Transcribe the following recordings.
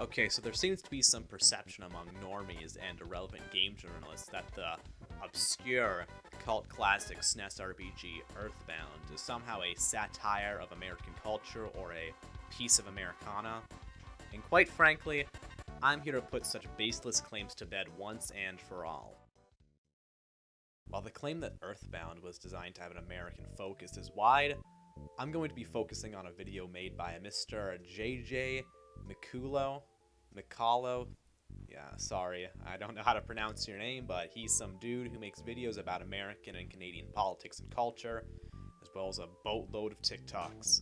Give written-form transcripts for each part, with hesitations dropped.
Okay, so there seems to be some perception among normies and irrelevant game journalists that the obscure cult classic SNES RPG EarthBound is somehow a satire of American culture or a piece of Americana. And quite frankly, I'm here to put such baseless claims to bed once and for all. While the claim that EarthBound was designed to have an American focus is wide, I'm going to be focusing on a video made by a Mr. JJ McCullough. Yeah, sorry, I don't know how to pronounce your name, but he's some dude who makes videos about American and Canadian politics and culture, as well as a boatload of TikToks.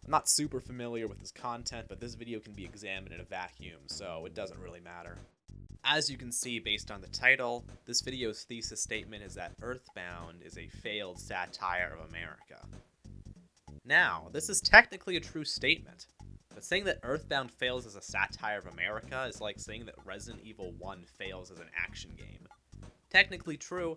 I'm not super familiar with his content, but this video can be examined in a vacuum, so it doesn't really matter. As you can see based on the title, this video's thesis statement is that EarthBound is a failed satire of America. Now, this is technically a true statement, but saying that EarthBound fails as a satire of America is like saying that Resident Evil 1 fails as an action game. Technically true,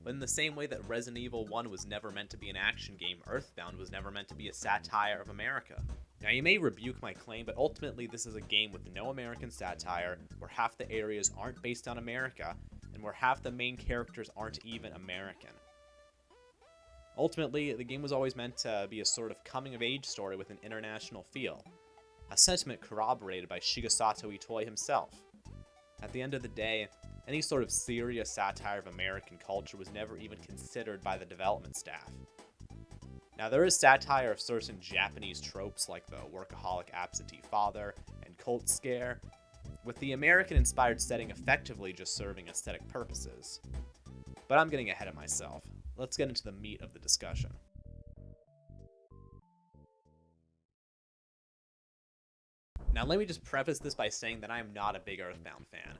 but in the same way that Resident Evil 1 was never meant to be an action game, EarthBound was never meant to be a satire of America. Now, you may rebuke my claim, but ultimately this is a game with no American satire, where half the areas aren't based on America, and where half the main characters aren't even American. Ultimately, the game was always meant to be a sort of coming-of-age story with an international feel, a sentiment corroborated by Shigesato Itoi himself. At the end of the day, any sort of serious satire of American culture was never even considered by the development staff. Now, there is satire of certain Japanese tropes like the workaholic absentee father and cult scare, with the American-inspired setting effectively just serving aesthetic purposes. But I'm getting ahead of myself. Let's get into the meat of the discussion. Now, let me just preface this by saying that I am not a big EarthBound fan.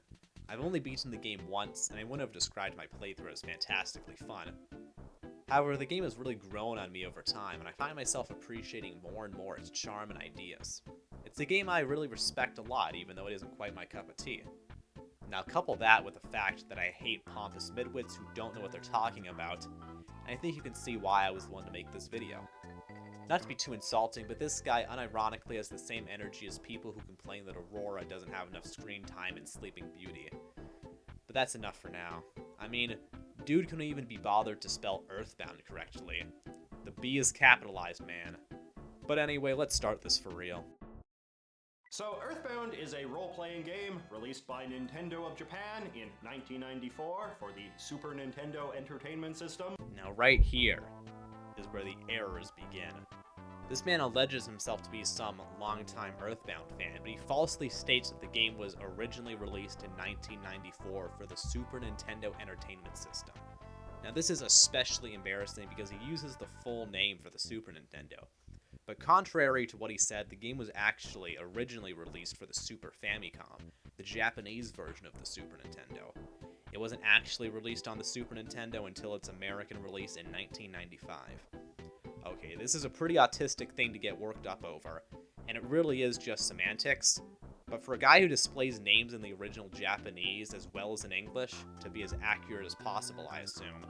I've only beaten the game once, and I wouldn't have described my playthrough as fantastically fun. However, the game has really grown on me over time, and I find myself appreciating more and more its charm and ideas. It's a game I really respect a lot, even though it isn't quite my cup of tea. Now, couple that with the fact that I hate pompous midwits who don't know what they're talking about, and I think you can see why I was the one to make this video. Not to be too insulting, but this guy unironically has the same energy as people who complain that Aurora doesn't have enough screen time in Sleeping Beauty. But that's enough for now. I mean, dude couldn't even be bothered to spell EarthBound correctly. The B is capitalized, man. But anyway, let's start this for real. So, EarthBound is a role-playing game released by Nintendo of Japan in 1994 for the Super Nintendo Entertainment System. Now right here is where the errors begin. This man alleges himself to be some longtime EarthBound fan, but he falsely states that the game was originally released in 1994 for the Super Nintendo Entertainment System. Now this is especially embarrassing because he uses the full name for the Super Nintendo. But contrary to what he said, the game was actually originally released for the Super Famicom, the Japanese version of the Super Nintendo. It wasn't actually released on the Super Nintendo until its American release in 1995. Okay, this is a pretty autistic thing to get worked up over, and it really is just semantics, but for a guy who displays names in the original Japanese as well as in English to be as accurate as possible, I assume,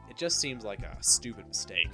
it just seems like a stupid mistake.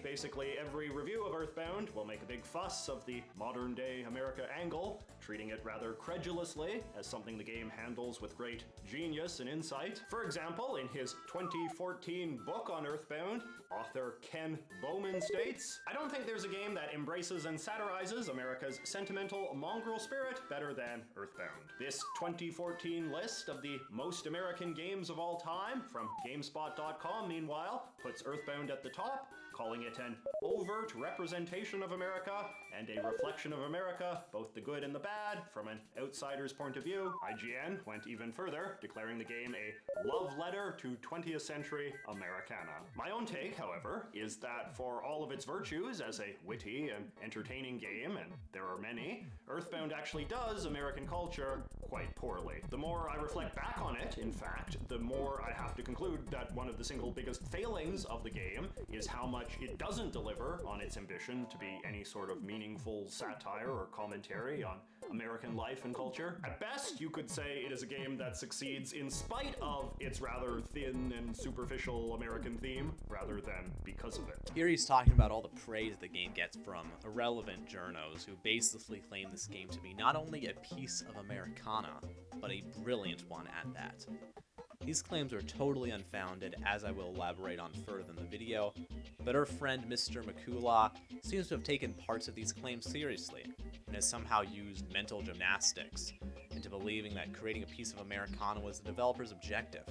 Basically, every review of EarthBound will make a big fuss of the modern-day America angle, treating it rather credulously as something the game handles with great genius and insight. For example, in his 2014 book on EarthBound, author Ken Bowman states, "I don't think there's a game that embraces and satirizes America's sentimental mongrel spirit better than EarthBound. This 2014 list of the most American games of all time from GameSpot.com, meanwhile, puts EarthBound at the top, calling it an overt representation of America and a reflection of America, both the good and the bad, from an outsider's point of view." IGN went even further, declaring the game a love letter to 20th century Americana. My own take, however, is that for all of its virtues as a witty and entertaining game, and there are many, EarthBound actually does American culture quite poorly. The more I reflect back on it, in fact, the more I have to conclude that one of the single biggest failings of the game is how much it doesn't deliver on its ambition to be any sort of meaningful satire or commentary on American life and culture. At best, you could say it is a game that succeeds in spite of its rather thin and superficial American theme, rather than because of it. Here he's talking about all the praise the game gets from irrelevant journos who basically claim this game to be not only a piece of Americana, but a brilliant one at that. These claims are totally unfounded, as I will elaborate on further in the video, but our friend Mr. McCullough seems to have taken parts of these claims seriously, and has somehow used mental gymnastics into believing that creating a piece of Americana was the developer's objective.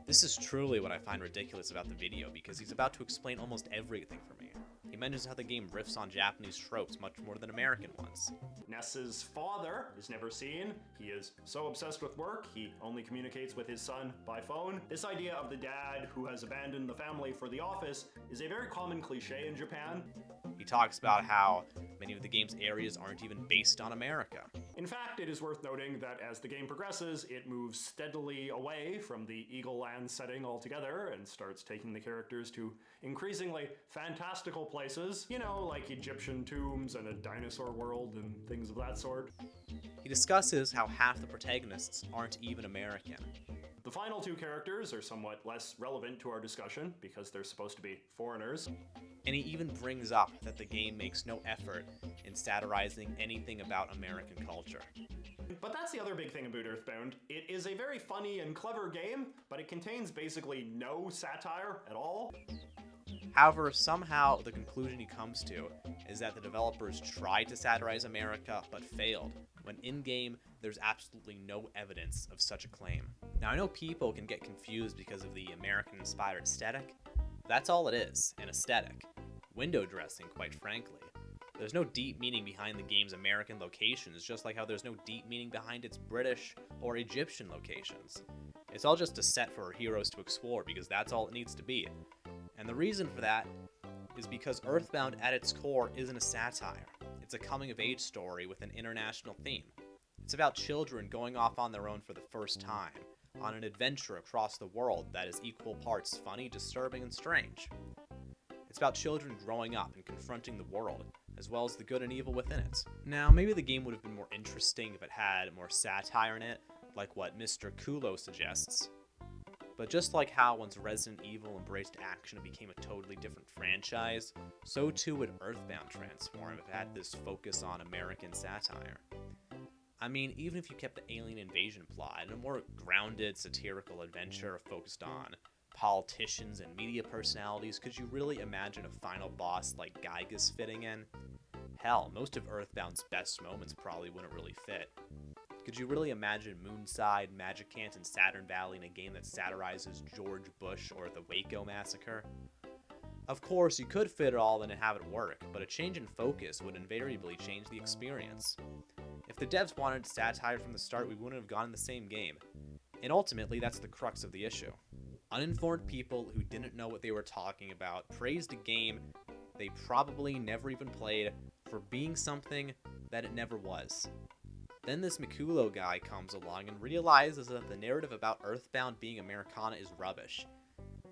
This is truly what I find ridiculous about the video, because he's about to explain almost everything for me. He mentions how the game riffs on Japanese tropes much more than American ones. Ness's father is never seen. He is so obsessed with work, he only communicates with his son by phone. This idea of the dad who has abandoned the family for the office is a very common cliche in Japan. He talks about how many of the game's areas aren't even based on America. In fact, it is worth noting that as the game progresses, it moves steadily away from the Eagle Land setting altogether and starts taking the characters to increasingly fantastical places, you know, like Egyptian tombs and a dinosaur world and things of that sort. He discusses how half the protagonists aren't even American. The final two characters are somewhat less relevant to our discussion because they're supposed to be foreigners. And he even brings up that the game makes no effort in satirizing anything about American culture. But that's the other big thing about EarthBound. It is a very funny and clever game, but it contains basically no satire at all. However, somehow the conclusion he comes to is that the developers tried to satirize America but failed, when in-game there's absolutely no evidence of such a claim. Now, I know people can get confused because of the American-inspired aesthetic. That's all it is, an aesthetic. Window dressing, quite frankly. There's no deep meaning behind the game's American locations, just like how there's no deep meaning behind its British or Egyptian locations. It's all just a set for our heroes to explore because that's all it needs to be. And the reason for that is because EarthBound at its core isn't a satire. It's a coming-of-age story with an international theme. It's about children going off on their own for the first time, on an adventure across the world that is equal parts funny, disturbing, and strange. It's about children growing up and confronting the world, as well as the good and evil within it. Now, maybe the game would have been more interesting if it had more satire in it, like what Mr. McCullough suggests. But just like how once Resident Evil embraced action and became a totally different franchise, so too would EarthBound transform if it had this focus on American satire. I mean, even if you kept the alien invasion plot and a more grounded satirical adventure focused on politicians and media personalities, could you really imagine a final boss like Gygas fitting in? Hell, most of EarthBound's best moments probably wouldn't really fit. Could you really imagine Moonside, Magicant, and Saturn Valley in a game that satirizes George Bush or the Waco Massacre? Of course, you could fit it all in and have it work, but a change in focus would invariably change the experience. If the devs wanted satire from the start, we wouldn't have gotten the same game. And ultimately, that's the crux of the issue. Uninformed people who didn't know what they were talking about praised a game they probably never even played for being something that it never was. Then this McCullough guy comes along and realizes that the narrative about EarthBound being Americana is rubbish.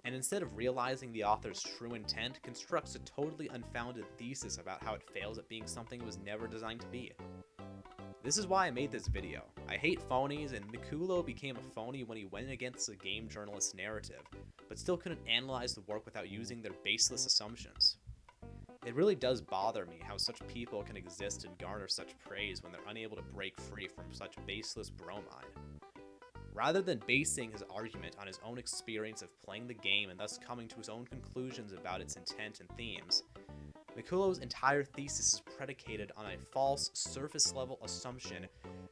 And instead of realizing the author's true intent, constructs a totally unfounded thesis about how it fails at being something it was never designed to be. This is why I made this video. I hate phonies, and McCullough became a phony when he went against the game journalist's narrative, but still couldn't analyze the work without using their baseless assumptions. It really does bother me how such people can exist and garner such praise when they're unable to break free from such baseless bromide. Rather than basing his argument on his own experience of playing the game and thus coming to his own conclusions about its intent and themes, McCullough's entire thesis is predicated on a false, surface-level assumption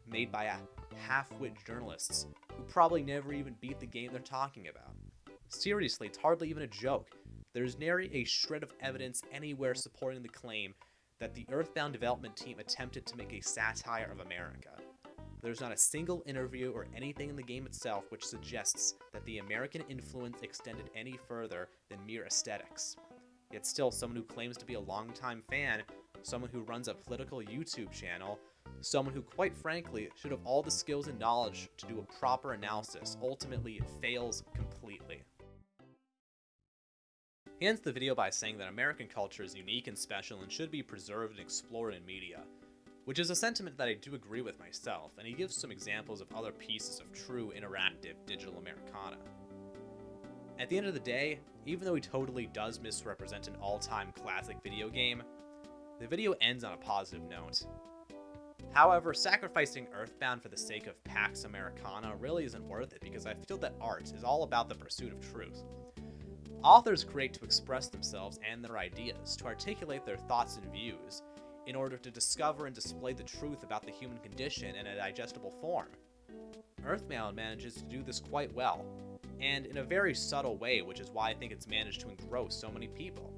made by half-wit journalists who probably never even beat the game they're talking about. Seriously, it's hardly even a joke. There's nary a shred of evidence anywhere supporting the claim that the EarthBound development team attempted to make a satire of America. There's not a single interview or anything in the game itself which suggests that the American influence extended any further than mere aesthetics. Yet still, someone who claims to be a longtime fan someone who runs a political YouTube channel, someone who, quite frankly, should have all the skills and knowledge to do a proper analysis, ultimately fails completely. He ends the video by saying that American culture is unique and special and should be preserved and explored in media, which is a sentiment that I do agree with myself, and he gives some examples of other pieces of true interactive digital Americana. At the end of the day, even though he totally does misrepresent an all-time classic video game, the video ends on a positive note. However, sacrificing EarthBound for the sake of Pax Americana really isn't worth it, because I feel that art is all about the pursuit of truth. Authors create to express themselves and their ideas, to articulate their thoughts and views, in order to discover and display the truth about the human condition in a digestible form. EarthBound manages to do this quite well, and in a very subtle way, which is why I think it's managed to engross so many people.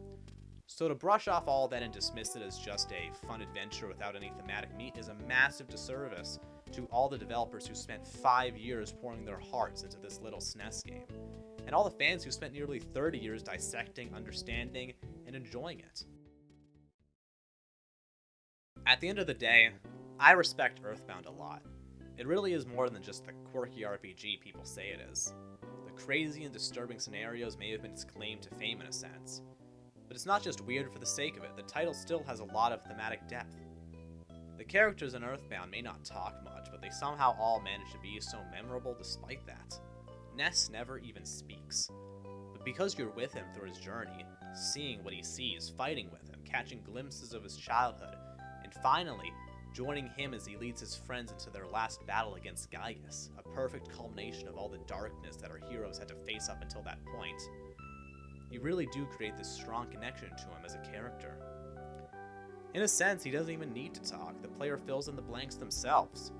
So to brush off all that and dismiss it as just a fun adventure without any thematic meat is a massive disservice to all the developers who spent 5 years pouring their hearts into this little SNES game, and all the fans who spent nearly 30 years dissecting, understanding, and enjoying it. At the end of the day, I respect EarthBound a lot. It really is more than just the quirky RPG people say it is. The crazy and disturbing scenarios may have been its claim to fame in a sense, but it's not just weird for the sake of it. The title still has a lot of thematic depth. The characters in EarthBound may not talk much, but they somehow all manage to be so memorable despite that. Ness never even speaks, but because you're with him through his journey, seeing what he sees, fighting with him, catching glimpses of his childhood, and finally, joining him as he leads his friends into their last battle against Gaius, a perfect culmination of all the darkness that our heroes had to face up until that point. You really do create this strong connection to him as a character. In a sense, he doesn't even need to talk, the player fills in the blanks themselves.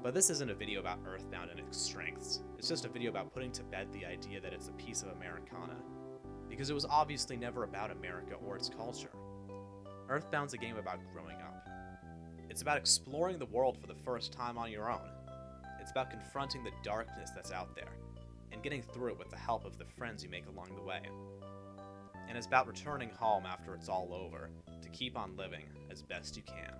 But this isn't a video about EarthBound and its strengths, it's just a video about putting to bed the idea that it's a piece of Americana, because it was obviously never about America or its culture. EarthBound's a game about growing up. It's about exploring the world for the first time on your own. It's about confronting the darkness that's out there, and getting through it with the help of the friends you make along the way. And it's about returning home after it's all over, to keep on living as best you can.